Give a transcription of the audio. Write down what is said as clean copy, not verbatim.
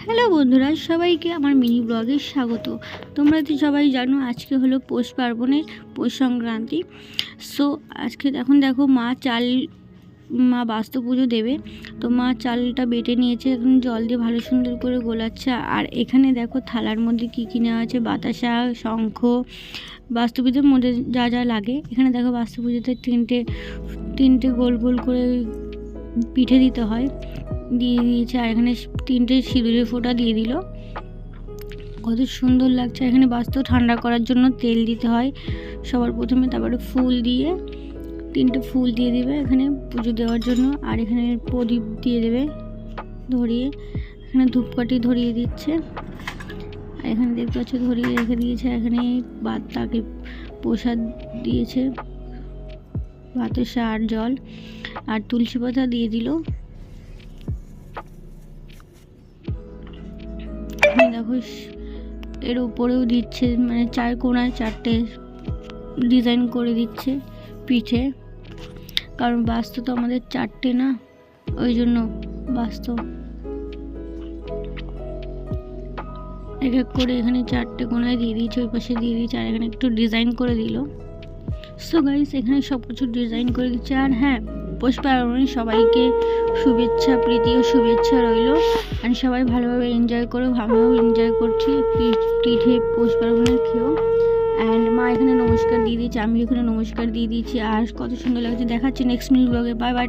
Hello বন্ধুরা, সবাইকে আমার মিনি ব্লগে স্বাগত। তোমরা তো সবাই জানো আজকে হলো পৌষ পার্বণের পৌষ সংক্রান্তি। সো আজকে এখন দেখো মা বাস্তু পুজো দেবে, তো মা চালটা বেটে নিয়েছে, এখন জল দিয়ে ভালো সুন্দর করে গোলাচ্ছে। আর এখানে দেখো থালার মধ্যে কী কী নেওয়া আছে, বাতাসা, শঙ্খ, বাস্তু পুজোর মধ্যে যা যা লাগে। এখানে দেখো বাস্তু পুজোতে তিনটে গোল গোল করে পিঠে দিতে হয়, দিয়ে দিয়েছে। আর এখানে তিনটে সিঁদুরের ফোঁটা দিয়ে দিল, কত সুন্দর লাগছে। এখানে বাস্তু ঠান্ডা করার জন্য তেল দিতে হয় সবার প্রথমে, তারপরে ফুল দিয়ে তিনটে ফুল দিয়ে দেবে এখানে পুজো দেওয়ার জন্য। আর এখানে প্রদীপ দিয়ে দেবে ধরিয়ে, এখানে ধূপকাঠি ধরিয়ে দিচ্ছে। আর এখানে দেখতে পাচ্ছ ধরিয়ে রেখে দিয়েছে। এখানে তাকে প্রসাদ দিয়েছে, বাতাসা আর জল আর তুলসী পাতা দিয়ে দিল। দেখো এর উপরেও দিচ্ছে, মানে চার কোণায় চারটে ডিজাইন করে দিচ্ছে পিঠে, কারণ বাস্তু তো আমাদের চারটে না, ওই জন্য বাস্তু এক এক করে এখানে চারটে কোণায় দিয়ে দিয়েছে, ওই পাশে দিয়ে দিয়েছে। আর এখানে একটু ডিজাইন করে দিল। সো গাইস, এখানে সব কিছু ডিজাইন করে দিচ্ছে। আর হ্যাঁ, পৌষ পার্বণে সবাইকে শুভেচ্ছা, প্রীতি ও শুভেচ্ছা রইল। আর সবাই ভালোভাবে এনজয় করো, আমিও এনজয় করছি পিঠে পৌষ পার্বণের খেয়েও। অ্যান্ড মা এখানে নমস্কার দিয়ে দিয়েছে, আমি এখানে নমস্কার দিয়ে দিয়েছি। আর কত সুন্দর লাগছে, দেখাচ্ছি নেক্সট মিনিট ব্লগে। Bye bye.